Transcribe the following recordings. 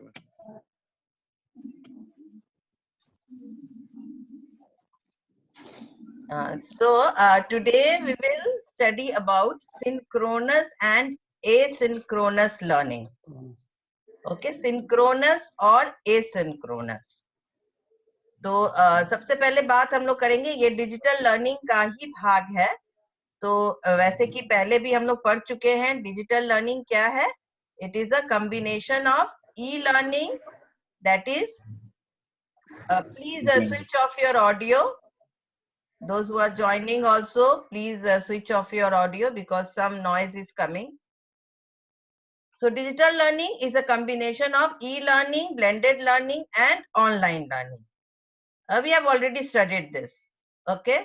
Okay ma'am. Today we will study about synchronous and asynchronous learning. Okay, synchronous और asynchronous. तो सबसे पहले बात हम लोग करेंगे, ये डिजिटल लर्निंग का ही भाग है. तो वैसे कि पहले भी हम लोग पढ़ चुके हैं डिजिटल लर्निंग क्या है. It is a combination of e learning, that is please switch off your audio. Those who are joining also, please switch off your audio because some noise is coming. So digital learning is a combination of e-learning, blended learning and online learning. We have already studied this. Okay.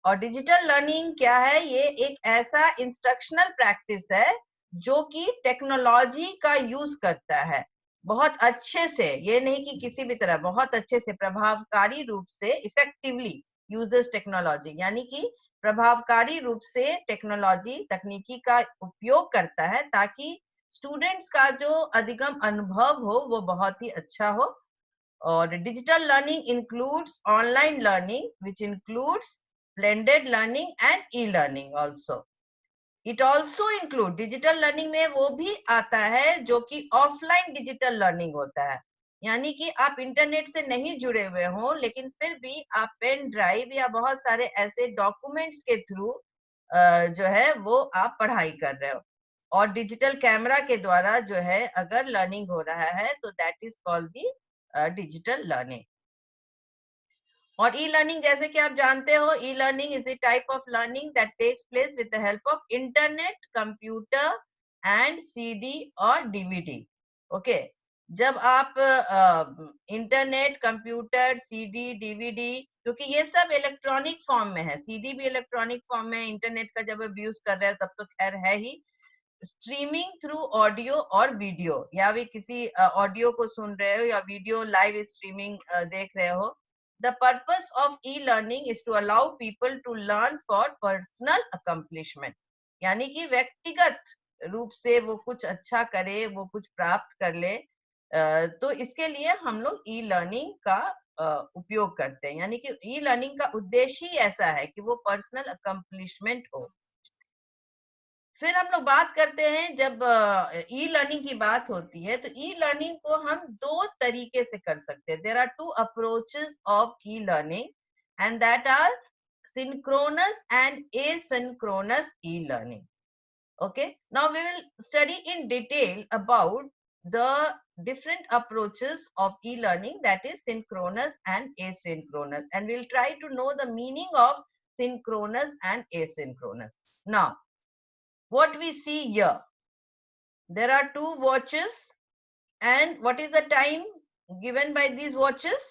और digital learning क्या है, ये एक ऐसा instructional practice है जो कि technology का यूज करता है बहुत अच्छे से. ये नहीं कि किसी भी तरह, बहुत अच्छे से प्रभावकारी रूप से इफेक्टिवली यूजर्स टेक्नोलॉजी, यानी कि प्रभावकारी रूप से टेक्नोलॉजी तकनीकी का उपयोग करता है ताकि स्टूडेंट्स का जो अधिगम अनुभव हो वो बहुत ही अच्छा हो. और digital learning includes online learning which includes blended learning and e-learning also. It also include digital learning में वो भी आता है जो कि ऑफलाइन डिजिटल लर्निंग होता है, यानी कि आप इंटरनेट से नहीं जुड़े हुए हो लेकिन फिर भी आप पेन ड्राइव या बहुत सारे ऐसे डॉक्यूमेंट्स के थ्रू जो है वो आप पढ़ाई कर रहे हो. और डिजिटल कैमरा के द्वारा जो है अगर लर्निंग हो रहा है तो that is called the digital learning. और ई लर्निंग जैसे कि आप जानते हो, e learning is a type of learning that takes place with the help of internet, computer and CD और डीवीडी. ओके, जब आप इंटरनेट, कंप्यूटर, सीडी, डीवीडी, क्योंकि ये सब इलेक्ट्रॉनिक फॉर्म में है, सीडी भी इलेक्ट्रॉनिक फॉर्म में, इंटरनेट का जब आप यूज कर रहे हो तब तो खैर है ही, स्ट्रीमिंग थ्रू ऑडियो और वीडियो, या भी किसी ऑडियो को सुन रहे हो या वीडियो लाइव स्ट्रीमिंग देख रहे हो. The purpose of e-learning is to allow people to learn for personal accomplishment. यानी कि व्यक्तिगत रूप से वो कुछ अच्छा करे, वो कुछ प्राप्त कर ले. तो इसके लिए हम लोग ई-लर्निंग का उपयोग करते हैं, यानी कि ई-लर्निंग का उद्देश्य ही ऐसा है कि वो पर्सनल अकम्प्लिशमेंट हो. फिर हम लोग बात करते हैं, जब ई लर्निंग की बात होती है तो ई लर्निंग को हम दो तरीके से कर सकते हैं. There are two approaches of e learning and that are synchronous and asynchronous e learning. Okay, now we will study in detail about the different approaches of e-learning, that is synchronous and asynchronous, and we'll try to know the meaning of synchronous and asynchronous. Now what we see here, there are two watches and what is the time given by these watches?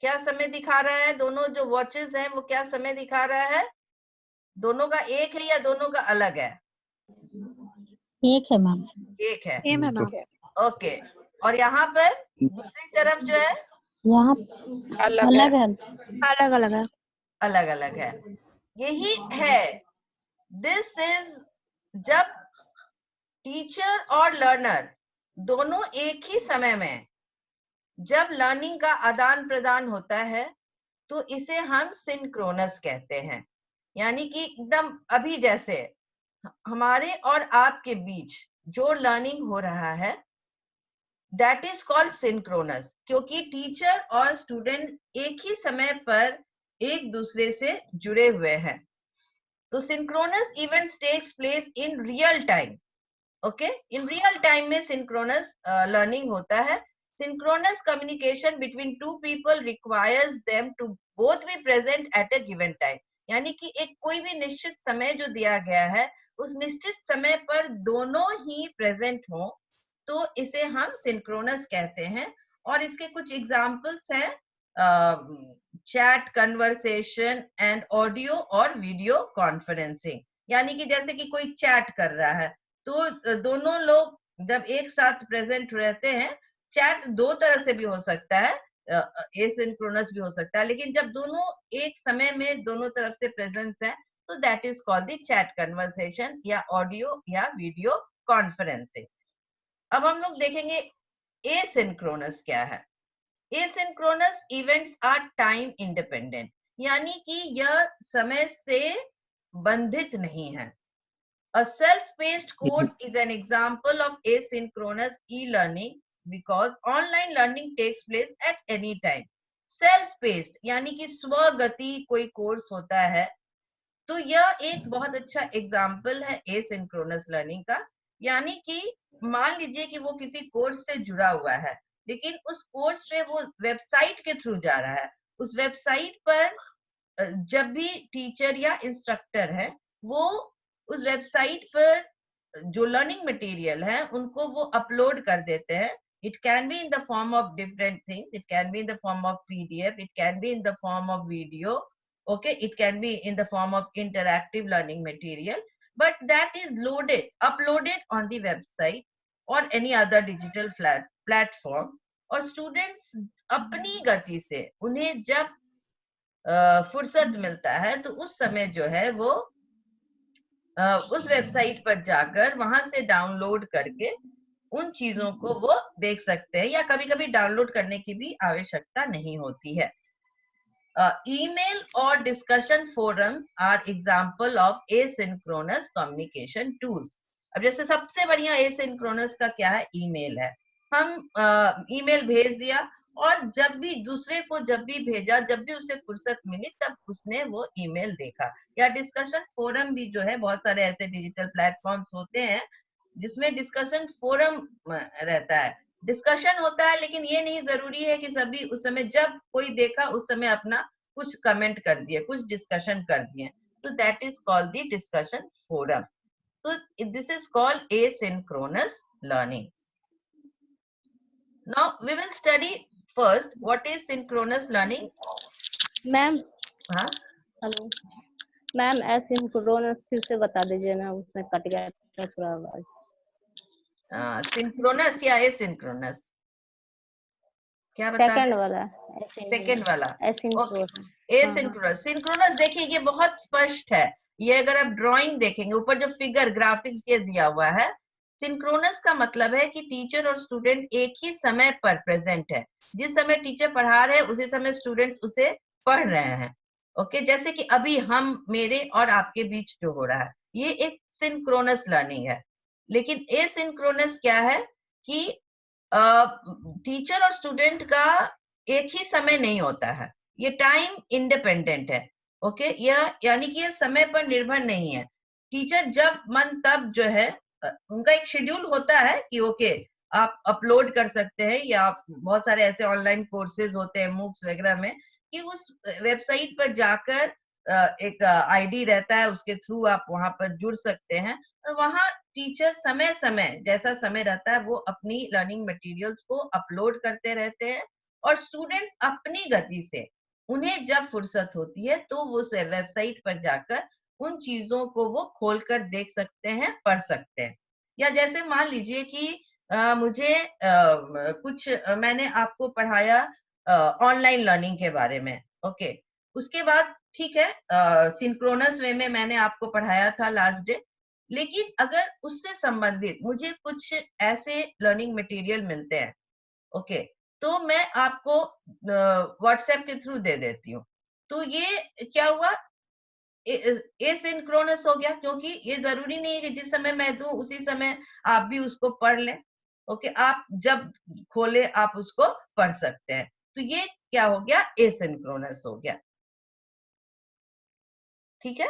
क्या समय दिखा रहा है? दोनों जो watches हैं वो क्या समय दिखा रहा है? दोनों का एक है या दोनों का अलग है? एक है मैम. एक है. ओके, और यहाँ पर दूसरी तरफ जो है यहाँ अलग है. अलग अलग है. यही है, दिस इज जब टीचर और लर्नर दोनों एक ही समय में जब लर्निंग का आदान प्रदान होता है तो इसे हम सिंक्रोनस कहते हैं. यानी कि एकदम अभी जैसे हमारे और आपके बीच जो लर्निंग हो रहा है दैट इज कॉल्ड सिंक्रोनस, क्योंकि टीचर और स्टूडेंट एक ही समय पर एक दूसरे से जुड़े हुए हैं. तो synchronous events takes place in real time. Okay, in real time में सिंक्रोनस लर्निंग होता है. Synchronous communication between two people requires them to both be present at a given time. यानी कि एक कोई भी निश्चित समय जो दिया गया है उस निश्चित समय पर दोनों ही प्रेजेंट हो, तो इसे हम सिंक्रोनस कहते हैं. और इसके कुछ एग्जांपल्स हैं, चैट, कन्वर्सेशन एंड ऑडियो और वीडियो कॉन्फ्रेंसिंग. यानी कि जैसे कि कोई चैट कर रहा है तो दोनों लोग जब एक साथ प्रेजेंट रहते हैं, चैट दो तरह से भी हो सकता है, एसिंक्रोनस भी हो सकता है, लेकिन जब दोनों एक समय में दोनों तरफ से प्रेजेंस है तो that is called the chat conversation या ऑडियो या वीडियो कॉन्फ्रेंसिंग. अब हम लोग देखेंगे एसिंक्रोनस क्या है? Asynchronous events are time independent, यानी कि यह समय से बंधित नहीं है. A self-paced course is an example of asynchronous e-learning because online learning takes place at any time. Self-paced यानी कि स्वगति कोई कोर्स होता है, तो यह एक बहुत अच्छा एग्जाम्पल है एसिंक्रोनस लर्निंग का. यानी कि मान लीजिए कि वो किसी कोर्स से जुड़ा हुआ है, लेकिन उस कोर्स पे वो वेबसाइट के थ्रू जा रहा है. उस वेबसाइट पर जब भी टीचर या इंस्ट्रक्टर है, वो उस वेबसाइट पर जो लर्निंग मटेरियल है उनको वो अपलोड कर देते हैं. It can be in the form of different things, it can be in the form of PDF, it can be in the form of video, okay, it can be in the form of interactive learning material, but that is uploaded on the website or any other digital platform. और students अपनी गति से उन्हें जब फुर्सत मिलता है तो उस समय जो है वो उस वेबसाइट पर जाकर वहां से डाउनलोड करके उन चीजों को वो देख सकते हैं, या कभी कभी डाउनलोड करने की भी आवश्यकता नहीं होती है. Email or discussion forums are example of asynchronous communication tools. अब जैसे सबसे बढ़िया asynchronous का क्या है? ईमेल है. हम ईमेल भेज दिया और जब भी दूसरे को जब भी भेजा, जब भी उसे फुर्सत मिली तब उसने वो ईमेल देखा. या डिस्कशन फोरम भी जो है, बहुत सारे ऐसे डिजिटल प्लेटफॉर्म्स होते हैं जिसमें डिस्कशन फोरम रहता है. डिस्कशन होता है, लेकिन ये नहीं जरूरी है कि सभी उस समय जब कोई देखा उस समय अपना कुछ कमेंट कर दिए, कुछ डिस्कशन कर दिए. तो that is called the discussion forum. तो this is called asynchronous learning. Now we will study first what is synchronous learning. Ma'am, हाँ, हेलो मैम, एसिंक्रोनस फिर से बता दीजिए ना, उसमें कट गया था पूरा आवाज. सिंक्रोनस या एसिंक्रोनस, क्या बता सेकंड वाला, सेकंड वाला. Okay, asynchronous. एसिंक्रोनस. सिंक्रोनस देखिए ये बहुत स्पष्ट है. ये अगर आप ड्राइंग देखेंगे, ऊपर जो फिगर ग्राफिक्स ये दिया हुआ है, सिंक्रोनस का मतलब है कि टीचर और स्टूडेंट एक ही समय पर प्रेजेंट है. जिस समय टीचर पढ़ा रहे हैं उसी समय स्टूडेंट्स उसे पढ़ रहे हैं. ओके, जैसे कि अभी हम मेरे और आपके बीच जो हो रहा है, ये एक सिंक्रोनस लर्निंग है. लेकिन एसिंक्रोनस क्या है कि टीचर और स्टूडेंट का एक ही समय नहीं होता है, ये टाइम इंडिपेंडेंट है. ओके, यह यानी कि ये समय पर निर्भर नहीं है. टीचर जब मन तब जो है, उनका एक शेड्यूल होता है कि ओके आप अपलोड कर सकते हैं, या बहुत सारे ऐसे ऑनलाइन कोर्सेज होते हैं मूक्स वगैरह में कि उस वेबसाइट पर जाकर एक आईडी रहता है, उसके थ्रू आप वहां पर जुड़ सकते हैं. और वहां टीचर समय समय जैसा समय रहता है वो अपनी लर्निंग मटेरियल्स को अपलोड करते रहते हैं, और स्टूडेंट्स अपनी गति से उन्हें जब फुर्सत होती है तो वो वेबसाइट पर जाकर उन चीजों को वो खोलकर देख सकते हैं, पढ़ सकते हैं. या जैसे मान लीजिए कि मुझे कुछ मैंने आपको पढ़ाया ऑनलाइन लर्निंग के बारे में. ओके, उसके बाद ठीक है, सिंक्रोनस वे में मैंने आपको पढ़ाया था लास्ट डे, लेकिन अगर उससे संबंधित मुझे कुछ ऐसे लर्निंग मटेरियल मिलते हैं, ओके, तो मैं आपको व्हाट्सएप के थ्रू दे देती हूँ. तो ये क्या हुआ? एसिंक्रोनस हो गया, क्योंकि ये जरूरी नहीं है कि जिस समय मैं दूं उसी समय आप भी उसको पढ़ लें. ओके, आप जब खोले आप उसको पढ़ सकते हैं. तो ये क्या हो गया? एसिंक्रोनस हो गया. ठीक है,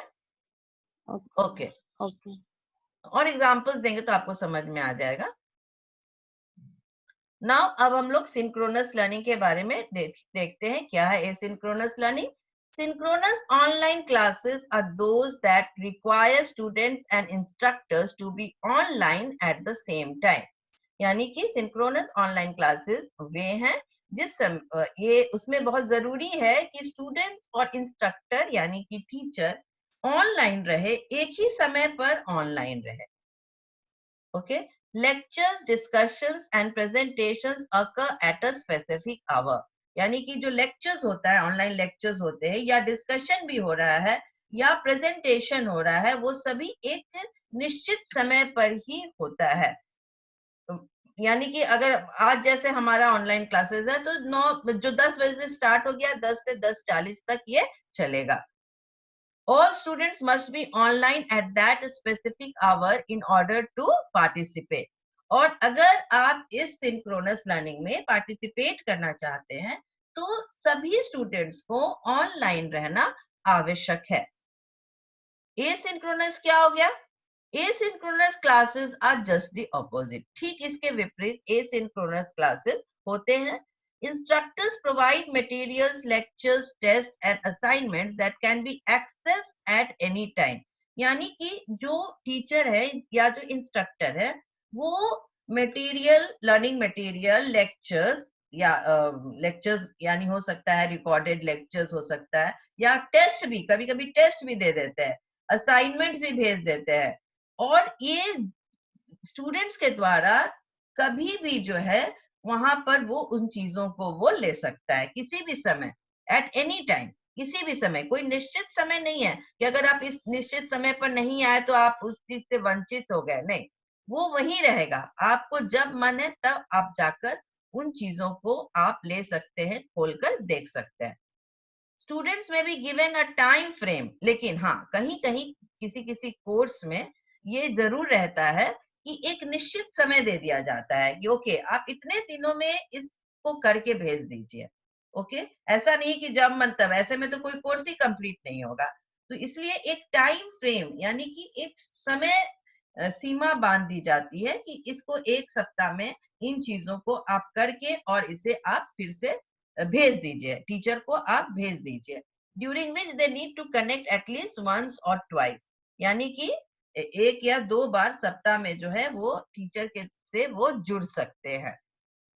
ओके. ओके. और एग्जांपल्स देंगे तो आपको समझ में आ जाएगा. नाउ अब हम लोग सिंक्रोनस लर्निंग के बारे में देखते हैं क्या है asynchronous learning. Synchronous online classes are those that require students and instructors to be online at the same time. यानी कि synchronous online classes वे हैं जिस ये उसमें बहुत जरूरी है कि स्टूडेंट्स और इंस्ट्रक्टर यानी कि टीचर ऑनलाइन रहे, एक ही समय पर ऑनलाइन रहे. Okay, lectures, discussions and presentations occur at a specific hour. यानी कि जो लेक्चर्स होता है, ऑनलाइन लेक्चर्स होते हैं, या डिस्कशन भी हो रहा है या प्रेजेंटेशन हो रहा है, वो सभी एक निश्चित समय पर ही होता है. यानी कि अगर आज जैसे हमारा ऑनलाइन क्लासेस है तो 10 बजे से स्टार्ट हो गया, 10 से 10:40 तक ये चलेगा. All students must be online at that specific hour in order to participate. और अगर आप इस सिंक्रोनस लर्निंग में पार्टिसिपेट करना चाहते हैं तो सभी स्टूडेंट्स को ऑनलाइन रहना आवश्यक है. एसिंक्रोनस क्या हो गया? Asynchronous classes are just the opposite. ठीक इसके विपरीत एसिंक्रोनस क्लासेस होते हैं. Instructors provide materials, lectures, tests and assignments that can be accessed at any time. यानी कि जो टीचर है या जो इंस्ट्रक्टर है वो मटेरियल, लर्निंग मटेरियल, लेक्चर्स या लेक्चर्स यानी हो सकता है रिकॉर्डेड लेक्चर्स हो सकता है, या टेस्ट भी, कभी कभी टेस्ट भी दे देते हैं, असाइनमेंट्स भी भेज देते हैं. और ये स्टूडेंट्स के द्वारा कभी भी जो है वहां पर वो उन चीजों को वो ले सकता है किसी भी समय, एट एनी टाइम, किसी भी समय. कोई निश्चित समय नहीं है कि अगर आप इस निश्चित समय पर नहीं आए तो आप उस चीज से वंचित हो गए. नहीं, वो वहीं रहेगा. आपको जब मन है तब आप जाकर उन चीजों को आप ले सकते हैं, खोलकर देख सकते हैं. स्टूडेंट्स में भी गिवन अ टाइम फ्रेम. लेकिन हाँ, कहीं कहीं किसी किसी कोर्स में ये जरूर रहता है कि एक निश्चित समय दे दिया जाता है कि ओके आप इतने दिनों में इसको करके भेज दीजिए. ओके, ऐसा नहीं कि जब मन तब, ऐसे में तो कोई कोर्स ही कंप्लीट नहीं होगा. तो इसलिए एक टाइम फ्रेम यानी कि एक समय सीमा बांध दी जाती है कि इसको 1 सप्ताह में इन चीजों को आप करके और इसे आप फिर से भेज दीजिए, टीचर को आप भेज दीजिए. During which they need to connect at least once और ट्वाइस. यानी कि 1 या 2 बार सप्ताह में जो है वो टीचर के से वो जुड़ सकते हैं.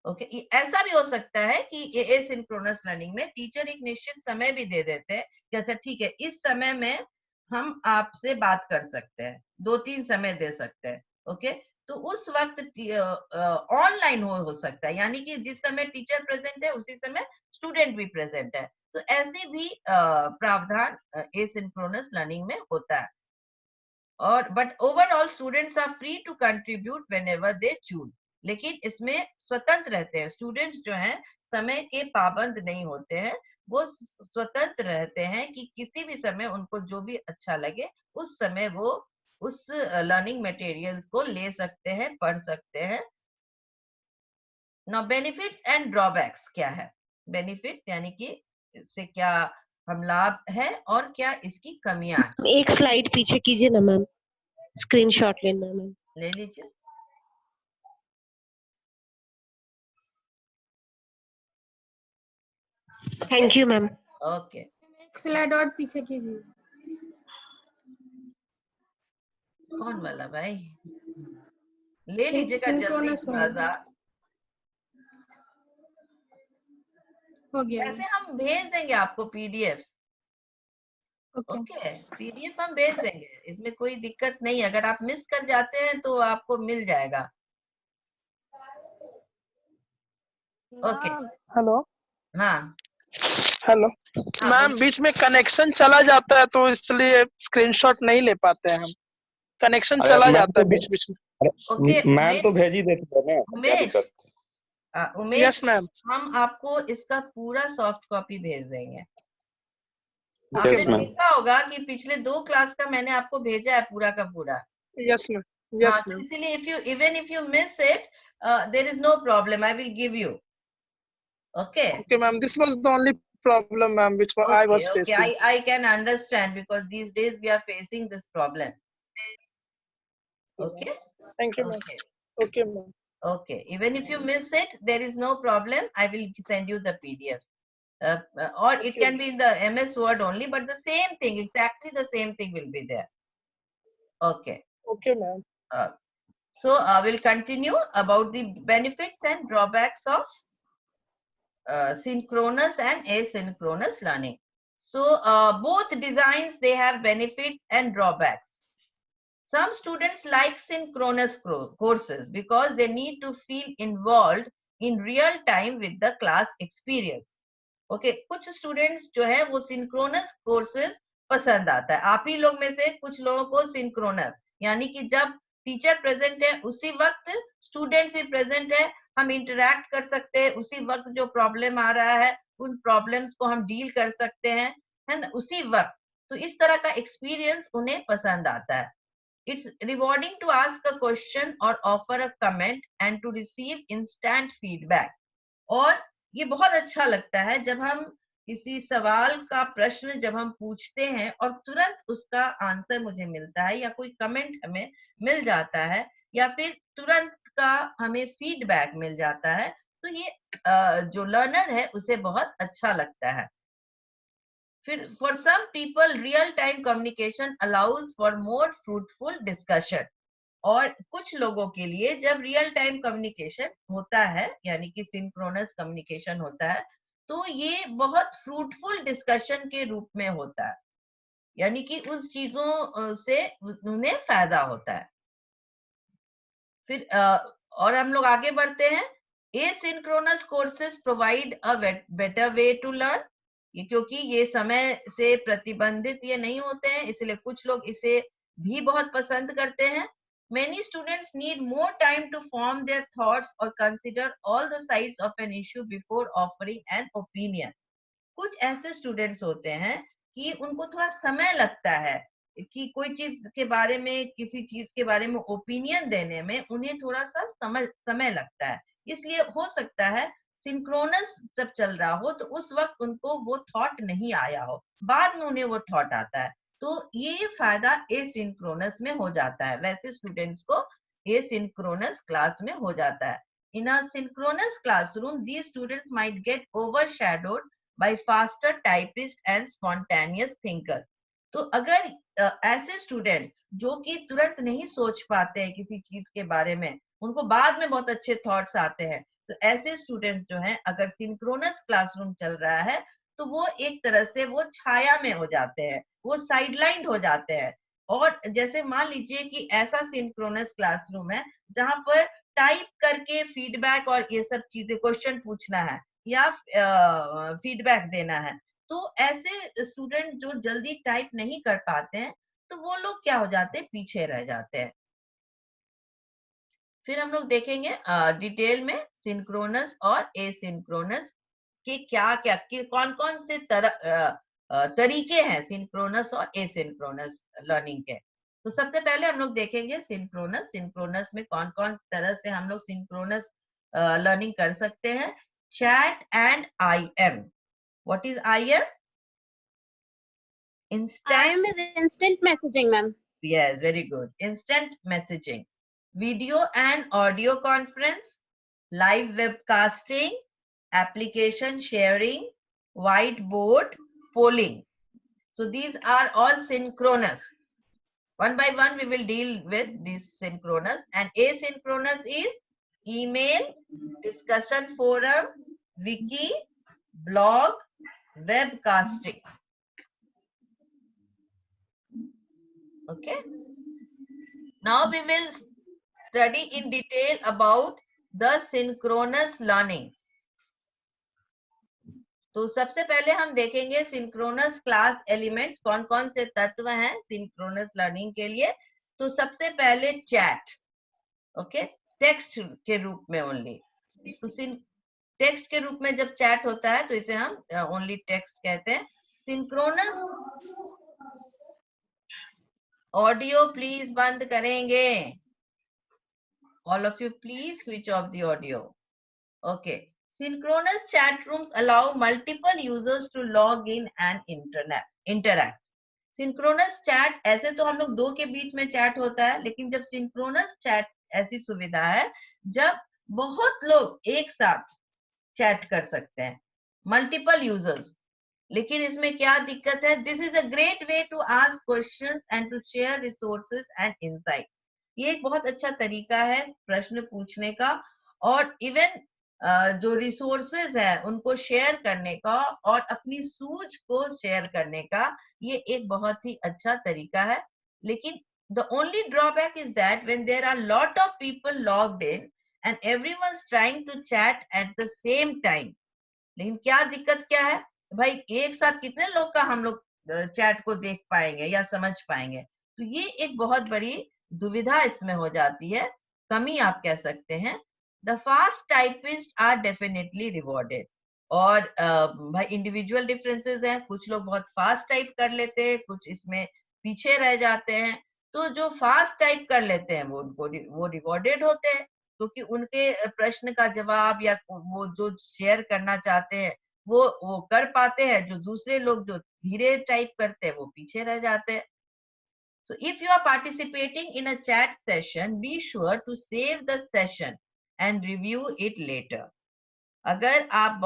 ओके, ऐसा भी हो सकता है कि एसिंक्रोनस लर्निंग में टीचर एक निश्चित समय भी दे देते हैं कि अच्छा ठीक है, इस समय में हम आपसे बात कर सकते हैं, 2-3 समय दे सकते हैं. ओके, तो उस वक्त ऑनलाइन हो सकता है, यानी कि जिस समय टीचर प्रेजेंट है उसी समय स्टूडेंट भी प्रेजेंट है. तो ऐसे भी प्रावधान एसिंक्रोनस लर्निंग में होता है. और but overall students are free to contribute whenever they choose. लेकिन इसमें स्वतंत्र रहते हैं स्टूडेंट्स, जो हैं समय के पाबंद नहीं होते हैं. वो स्वतंत्र रहते हैं कि किसी भी समय उनको जो भी अच्छा लगे उस समय वो उस लर्निंग मटेरियल को ले सकते हैं, पढ़ सकते हैं. नाउ बेनिफिट्स एंड ड्रॉबैक्स क्या है? बेनिफिट्स यानी कि इससे क्या हम लाभ है और क्या इसकी कमियां हैं. एक स्लाइड पीछे कीजिए ना मैम, स्क्रीनशॉट लेना मैम. ले लीजिए. Thank you ma'am. ओके, एक स्लाइड और पीछे कीजिए. कौन वाला भाई? ले लीजिएगा जल्दी सिंक्रोनस थोड़ा सा. हो गया. ऐसे हम भेज देंगे आपको पीडीएफ. ओके. ओके, पीडीएफ हम भेज देंगे, इसमें कोई दिक्कत नहीं. अगर आप मिस कर जाते हैं तो आपको मिल जाएगा. Okay, hello. हाँ हेलो हाँ, मैम, बोलिए. बीच में कनेक्शन चला जाता है तो इसलिए स्क्रीनशॉट नहीं ले पाते हैं हम. कनेक्शन अरे चला मैम जाता है तो बीच बीच में. ओके मैम तो भेज ही देती है ना, क्या उमेश, दिक्कत? Umesh yes ma'am. हम आपको इसका पूरा सॉफ्ट कॉपी भेज देंगे. यस आपने मैम. देखा होगा कि पिछले 2 क्लास का मैंने आपको भेजा है पूरा का पूरा. Yes ma'am. हाँ, यस तो मैम. इसीलिए if you miss it, there is no problem, I will give you. Okay. Okay ma'am, this was the only problem ma'am which I was Okay, facing. I can understand because these days we are facing this problem. Okay. Thank you ma'am. Okay. Okay ma'am. Okay. Even if you miss it, there is no problem. I will send you the PDF. Or it can be in the MS Word only, but the same thing, exactly the same thing will be there. Okay. Okay ma'am. So I will continue about the benefits and drawbacks of synchronous and asynchronous learning. So both designs, they have benefits and drawbacks. Some students like synchronous courses because they need to feel involved in real time with the class experience. Okay, कुछ students जो है वो synchronous courses पसंद आता है. आप ही लोग में से कुछ लोगों को synchronous यानी कि जब टीचर प्रेजेंट है उसी वक्त स्टूडेंट्स भी प्रेजेंट है, हम इंटरेक्ट कर सकते हैं उसी वक्त, जो प्रॉब्लम आ रहा है उन प्रॉब्लम्स को हम डील कर सकते हैं, है ना, उसी वक्त। तो इस तरह का एक्सपीरियंस उन्हें पसंद आता है। It's rewarding to ask a question और offer a comment and to receive instant feedback. और ये बहुत अच्छा लगता है जब हम किसी सवाल का प्रश्न जब हम पूछते हैं और तुरंत उसका आंसर मुझे मिलता है, या कोई कमेंट हमें मिल जाता है, या फिर तुरंत का हमें फीडबैक मिल जाता है, तो ये जो लर्नर है उसे बहुत अच्छा लगता है। फिर for some people real time communication allows for more fruitful discussion. और कुछ लोगों के लिए जब रियल टाइम कम्युनिकेशन होता है, यानी कि सिंक्रोनस कम्युनिकेशन होता है, तो ये बहुत फ्रूटफुल डिस्कशन के रूप में होता है, यानी कि उस चीजों से उन्हें फायदा होता है। फिर और हम लोग आगे बढ़ते हैं। Asynchronous courses provide a better way to learn. ये क्योंकि ये समय से प्रतिबंधित ये नहीं होते हैं, इसलिए कुछ लोग इसे भी बहुत पसंद करते हैं। Many students need more time to form their thoughts or consider all the sides of an issue before offering an opinion. कुछ ऐसे स्टूडेंट्स होते हैं कि उनको थोड़ा समय लगता है कि कोई चीज के बारे में, किसी चीज के बारे में ओपिनियन देने में उन्हें थोड़ा सा समय लगता है। इसलिए हो सकता है सिंक्रोनस जब चल रहा हो तो उस वक्त उनको वो थॉट नहीं आया हो, बाद में उन्हें वो थॉट आता है। तो ये फायदा एसिंक्रोनस में हो जाता है, वैसे स्टूडेंट्स को एसिंक्रोनस क्लास में हो जाता है। In asynchronous classroom these students might get overshadowed by faster typists and spontaneous thinkers. तो अगर ऐसे स्टूडेंट जो कि तुरंत नहीं सोच पाते हैं किसी चीज के बारे में, उनको बाद में बहुत अच्छे थॉट्स आते हैं, तो ऐसे स्टूडेंट्स जो हैं, अगर सिंक्रोनस क्लासरूम चल रहा है तो वो एक तरह से वो छाया में हो जाते हैं, वो साइडलाइंड हो जाते हैं। और जैसे मान लीजिए कि ऐसा सिंक्रोनस क्लासरूम है जहां पर टाइप करके फीडबैक और ये सब चीजें, क्वेश्चन पूछना है या फीडबैक देना है, तो ऐसे स्टूडेंट जो जल्दी टाइप नहीं कर पाते हैं, तो वो लोग क्या हो जाते हैं, पीछे रह जाते हैं। फिर हम लोग देखेंगे डिटेल में सिंक्रोनस और एसिंक्रोनस के क्या क्या, कौन कौन से तरीके हैं सिंक्रोनस और एसिंक्रोनस लर्निंग के। तो सबसे पहले हम लोग देखेंगे सिंक्रोनस। सिंक्रोनस में कौन कौन तरह से हम लोग सिंक्रोनस लर्निंग कर सकते हैं। Chat and IM. What is IM? IM is instant messaging, ma'am. Yes, very good. Instant messaging. Video and audio conference, live webcasting, application sharing, whiteboard, polling. So these are all synchronous. One by one we will deal with this synchronous. And asynchronous is email, discussion forum, wiki, blog, webcasting. Okay. Now we will study in detail about the synchronous learning. तो सबसे पहले हम देखेंगे synchronous class elements, कौन कौन से तत्व हैं सिंक्रोनस लर्निंग के लिए। तो सबसे पहले चैट, ओके, टेक्स्ट के रूप में ओनली। तो टेक्स्ट के रूप में जब चैट होता है तो इसे हम ओनली टेक्स्ट कहते हैं। सिंक्रोनस ऑडियो प्लीज बंद करेंगे, all of you please switch off the audio. Okay, synchronous chat rooms allow multiple users to log in and interact. Synchronous chat, ऐसे तो हम लोग दो के बीच में चैट होता है, लेकिन जब synchronous chat ऐसी सुविधा है जब बहुत लोग एक साथ चैट कर सकते हैं, मल्टीपल यूजर्स। लेकिन इसमें क्या दिक्कत है? This is a great way to ask questions and to share resources and insight. ये एक बहुत अच्छा तरीका है प्रश्न पूछने का और इवन जो रिसोर्सेज है उनको शेयर करने का और अपनी सूझ को शेयर करने का, ये एक बहुत ही अच्छा तरीका है। लेकिन the only drawback is that when there are lot of people logged in and everyone's trying to chat at the same time, लेकिन क्या दिक्कत क्या है भाई, एक साथ कितने लोग का हम लोग चैट को देख पाएंगे या समझ पाएंगे? तो ये एक बहुत बड़ी दुविधा इसमें हो जाती है, कमी आप कह सकते हैं। The fast typist are definitely rewarded. और भाई इंडिविजुअल डिफरेंसेस हैं, कुछ लोग बहुत फास्ट टाइप कर लेते हैं, कुछ इसमें पीछे रह जाते हैं। तो जो फास्ट टाइप कर लेते हैं वो रिवॉर्डेड होते हैं, क्योंकि उनके प्रश्न का जवाब या वो जो शेयर करना चाहते हैं वो कर पाते हैं। जो दूसरे लोग जो धीरे टाइप करते हैं वो पीछे रह जाते हैं। So if you are participating in a chat session, be sure to save the session and review it later. अगर आप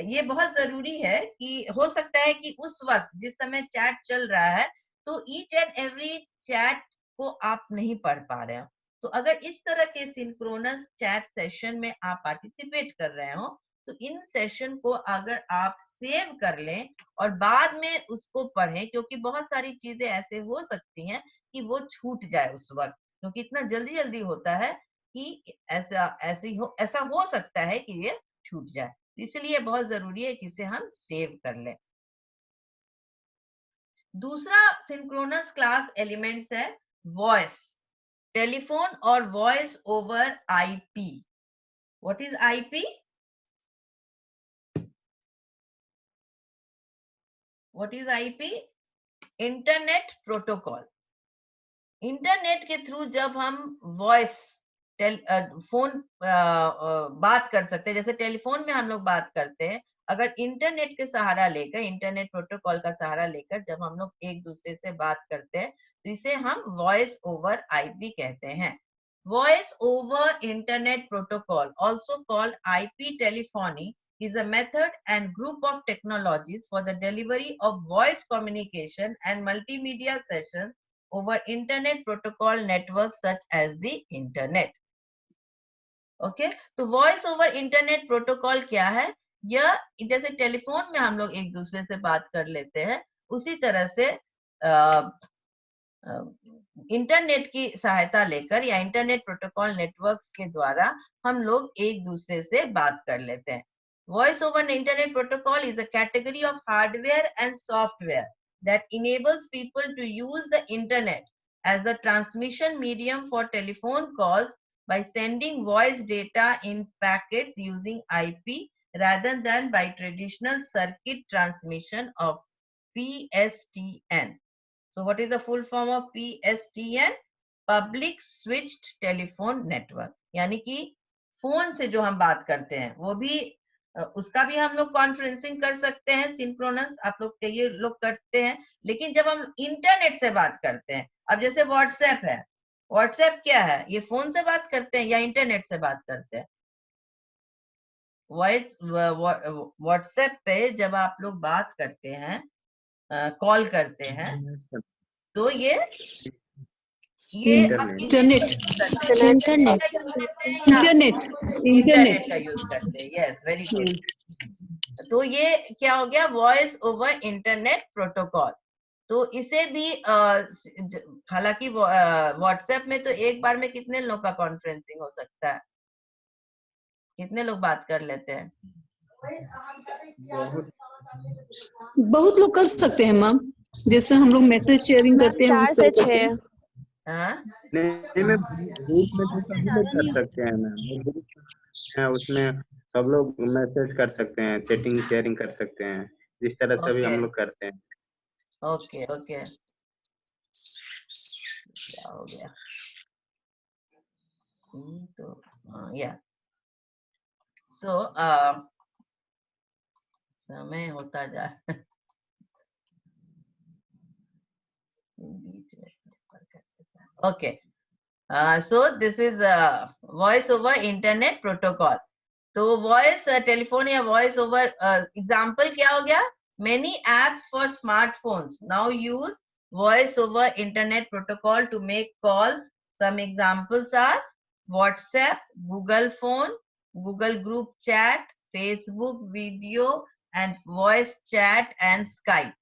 ये बहुत जरूरी है कि हो सकता है कि उस वक्त जिस समय चैट चल रहा है तो ईच एंड एवरी चैट को आप नहीं पढ़ पा रहे हो। तो अगर इस तरह के सिंक्रोनस चैट सेशन में आप पार्टिसिपेट कर रहे हो तो इन सेशन को अगर आप सेव कर लें और बाद में उसको पढ़ें, क्योंकि बहुत सारी चीजें ऐसे हो सकती हैं कि वो छूट जाए उस वक्त, क्योंकि इतना जल्दी जल्दी होता है कि ऐसा हो सकता है कि ये छूट जाए। इसलिए बहुत जरूरी है कि इसे हम सेव कर लें। दूसरा सिंक्रोनस क्लास एलिमेंट्स है वॉइस, टेलीफोन और voice over IP. What is IP? What is IP? Internet protocol. Internet के थ्रू जब हम वॉइस फोन बात कर सकते हैं, जैसे टेलीफोन में हम लोग बात करते हैं, अगर इंटरनेट के सहारा लेकर, इंटरनेट प्रोटोकॉल का सहारा लेकर जब हम लोग एक दूसरे से बात करते हैं तो इसे हम वॉइस ओवर आईपी कहते हैं। Voice over internet protocol, also called IP telephony, is a method and group of technologies for the delivery of voice communication and multimedia sessions over internet protocol networks such as the internet. Okay, तो voice over internet protocol क्या है? यह जैसे telephone में हम लोग एक दूसरे से बात कर लेते हैं, उसी तरह से इंटरनेट की सहायता लेकर या इंटरनेट प्रोटोकॉल नेटवर्क्स के द्वारा हम लोग एक दूसरे से बात कर लेते हैं। Voice over Internet Protocol is a category of hardware and software that enables people to use the internet as the transmission medium for telephone calls by sending voice data in packets using IP rather than by traditional circuit transmission of PSTN. So what is the full form of PSTN? Public Switched Telephone Network. यानी कि phone से जो हम बात करते हैं वो भी उसका भी हम लोग कॉन्फ्रेंसिंग कर सकते हैं सिंक्रोनस, आप लोग कई लोग करते हैं। लेकिन जब हम इंटरनेट से बात करते हैं, अब जैसे व्हाट्सएप है, व्हाट्सएप क्या है? ये फोन से बात करते हैं या इंटरनेट से बात करते हैं? व्हाट्सएप पे जब आप लोग बात करते हैं, कॉल करते हैं, तो ये इंटरनेट का यूज करते हैं। Yes, very good. तो ये क्या हो गया? Voice over internet protocol. तो इसे भी हालांकि व्हाट्सएप में तो एक बार में कितने लोग का कॉन्फ्रेंसिंग हो सकता है? कितने लोग बात कर लेते हैं? बहुत लोग कर सकते हैं मैम, जैसे हम लोग मैसेज शेयरिंग करते हैं 4 से 6। नहीं मैं ग्रुप में तो सभी लोग कर सकते हैं मैम, ग्रुप है उसमें सब लोग मैसेज कर सकते हैं, चैटिंग शेयरिंग कर सकते हैं, जिस तरह से भी हम लोग करते हैं। ओके ओके, क्या हो गया? तो या सो समय होता जा okay, so this is voice over internet protocol. तो वॉइस टेलीफोन या वॉइस ओवर एग्जाम्पल क्या हो गया? Many apps for smartphones now use voice over internet protocol to make calls. Some examples are WhatsApp, Google Phone, Google Group Chat, Facebook Video and Voice Chat and Skype.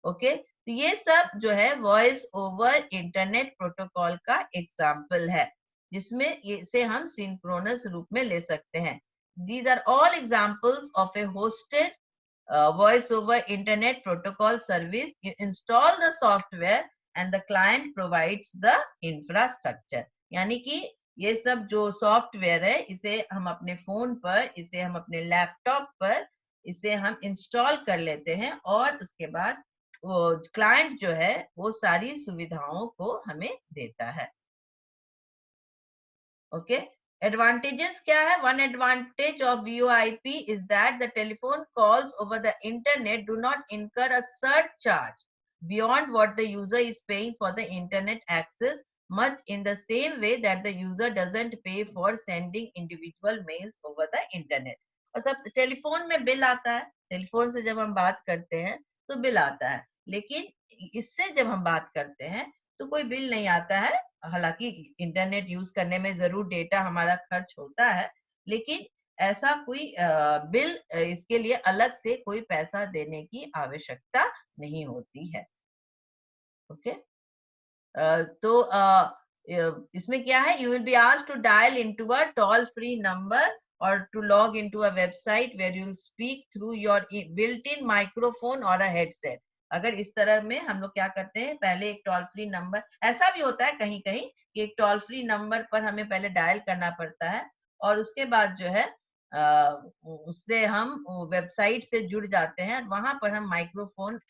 Okay, तो ये सब जो है voice over internet protocol का example है, जिसमें इसे हम सिंक्रोनस रूप में ले सकते हैं। These are all examples of a hosted voice over internet protocol service. You install the software and the client provides the infrastructure. यानी कि ये सब जो सॉफ्टवेयर है इसे हम अपने फोन पर, इसे हम अपने लैपटॉप पर, इसे हम इंस्टॉल कर लेते हैं और उसके बाद वो क्लाइंट जो है वो सारी सुविधाओं को हमें देता है. ओके, एडवांटेजेस क्या है? One advantage of VoIP is that the telephone calls over the internet do not incur a surcharge beyond what the user is paying for the internet access, much in the same way that the user doesn't pay for sending individual mails over the internet. और सब telephone में bill आता है, telephone से जब हम बात करते हैं तो बिल आता है, लेकिन इससे जब हम बात करते हैं तो कोई बिल नहीं आता है. हालांकि इंटरनेट यूज करने में जरूर डेटा हमारा खर्च होता है, लेकिन ऐसा कोई बिल, इसके लिए अलग से कोई पैसा देने की आवश्यकता नहीं होती है. ओके, तो इसमें क्या है? You will be asked to dial into a toll free number or to log into a website where you will speak through your built-in microphone or a headset. अगर इस तरह में हम लोग क्या करते हैं, पहले एक टोल फ्री नंबर, ऐसा भी होता है कहीं कहीं कि एक टोल फ्री नंबर पर हमें पहले डायल करना पड़ता है और उसके बाद जो है उससे हम वेबसाइट से जुड़ जाते हैं. वहां पर हम माइक्रोफोन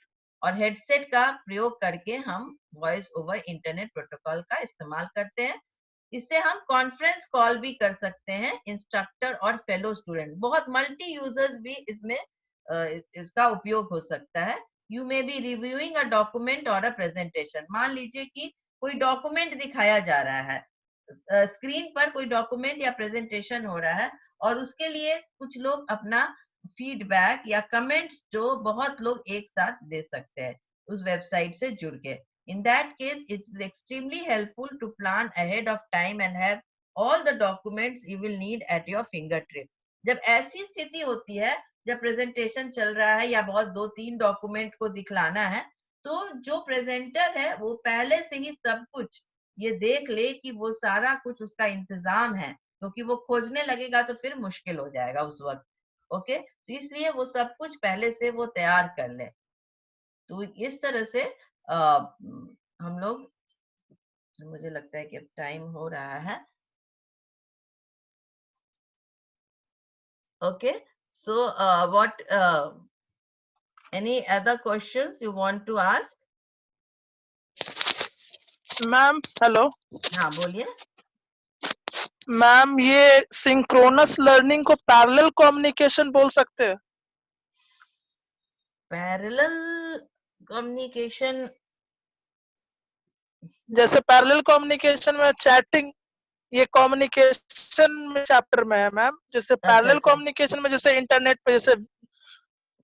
और हेडसेट का प्रयोग करके हम वॉइस ओवर इंटरनेट प्रोटोकॉल का इस्तेमाल करते हैं. इससे हम कॉन्फ्रेंस कॉल भी कर सकते हैं इंस्ट्रक्टर और फेलो स्टूडेंट. बहुत मल्टी यूजर्स भी इसमें इसका उपयोग हो सकता है. You may be reviewing a document और अ प्रेजेंटेशन. मान लीजिए कि कोई डॉक्यूमेंट दिखाया जा रहा है, स्क्रीन पर कोई डॉक्यूमेंट या प्रेजेंटेशन हो रहा है और उसके लिए कुछ लोग अपना फीडबैक या कमेंट्स जो बहुत लोग एक साथ दे सकते हैं उस वेबसाइट से जुड़ के. In that case, it is extremely helpful to plan ahead of time and have all the documents you will need at your fingertip. जब ऐसी स्थिति होती है, जब प्रेजेंटेशन चल रहा है या बहुत 2-3 डॉक्यूमेंट को दिखलाना है, तो जो प्रेजेंटर है वो पहले से ही सब कुछ ये देख ले कि वो सारा कुछ उसका इंतजाम है, क्योंकि वो खोजने लगेगा तो फिर मुश्किल हो जाएगा उस वक्त. ओके, तो इसलिए वो सब कुछ पहले से वो तैयार कर ले. तो इस तरह से हम लोग, मुझे लगता है कि अब टाइम हो रहा है. Okay, so what any other questions you want to ask? Ma'am hello. हाँ बोलिए. मैम ये सिंक्रोनस लर्निंग को पैरेलल कम्युनिकेशन बोल सकते हैं? पैरेलल कम्युनिकेशन, जैसे पैरेलल कम्युनिकेशन में चैटिंग, ये कम्युनिकेशन में चैप्टर में है मैम. जैसे पैरेलल कम्युनिकेशन में जैसे इंटरनेट पे जैसे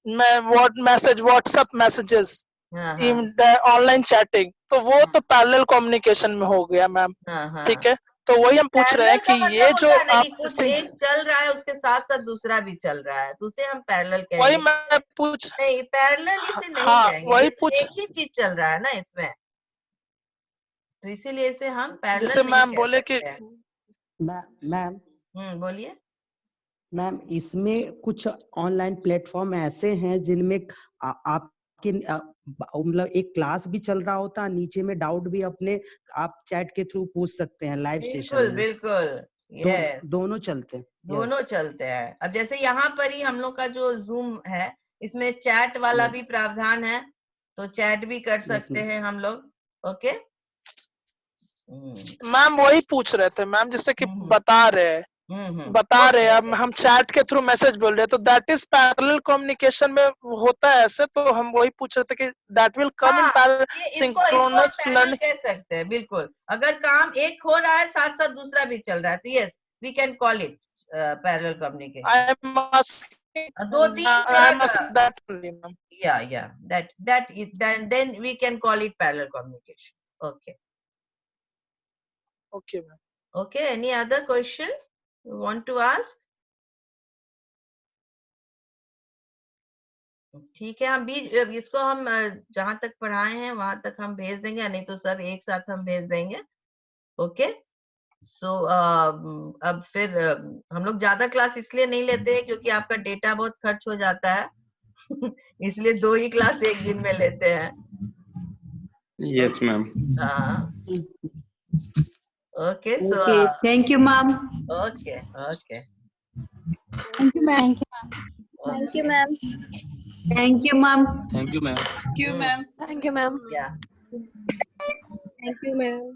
मैं व्हाट्सएप मैसेजेस, ऑनलाइन चैटिंग, तो वो तो पैरेलल कम्युनिकेशन में हो गया मैम. ठीक है, तो वही हम पूछ रहे हैं कि ये जो कुछ एक चल रहा है उसके साथ साथ दूसरा भी चल रहा है तो उसे हम पैरेलल कहेंगे. वही मैं पूछ, नहीं पैरेलल इसे नहीं कहेंगे. वही पूछ, एक ही चीज चल रहा है ना इसमें, तो इसीलिए इसे हम पैरेलल जैसे मैम बोले कि मैम बोलिए. मैम इसमें कुछ ऑनलाइन प्लेटफॉर्म ऐसे हैं जिनमें आपके मतलब एक क्लास भी चल रहा होता है, नीचे में डाउट भी अपने आप चैट के थ्रू पूछ सकते हैं लाइव सेशन में. बिल्कुल, यस, दोनों चलते हैं. दोनों चलते हैं. अब जैसे यहाँ पर ही हम लोग का जो जूम है इसमें चैट वाला भी प्रावधान है, तो चैट भी कर सकते हैं हम लोग. ओके मैम वही पूछ रहे थे मैम, जैसे कि बता रहे हैं अब हम चैट के थ्रू मैसेज बोल रहे हैं, तो दैट इज पैरेलल कम्युनिकेशन में होता है ऐसे. तो हम वही पूछ रहे थे कि that will come in parallel synchronous learning कह सकते हैं. बिल्कुल, अगर काम एक हो रहा है साथ साथ दूसरा भी चल रहा है तो yes we can call it parallel communication. I am asking 2-3 that only ma'am. या that is then we can call it parallel communication. Okay. Okay ma'am. Okay, any other question you want to ask? ठीक है, हम भी इसको हम जहां तक पढ़ाए हैं वहां तक हम भेज देंगे, नहीं तो सब एक साथ हम भेज देंगे. ओके, सो अब फिर हम लोग ज्यादा क्लास इसलिए नहीं लेते हैं क्योंकि आपका डेटा बहुत खर्च हो जाता है इसलिए 2 ही क्लास एक दिन में लेते हैं. Yes, ma'am. Okay, so Okay, thank you, ma'am. okay. Thank you, ma'am. Thank you, Okay. ma'am. Thank you, ma'am. Thank you, ma'am. Mm, Thank you, ma'am. yeah. Thank you, ma'am.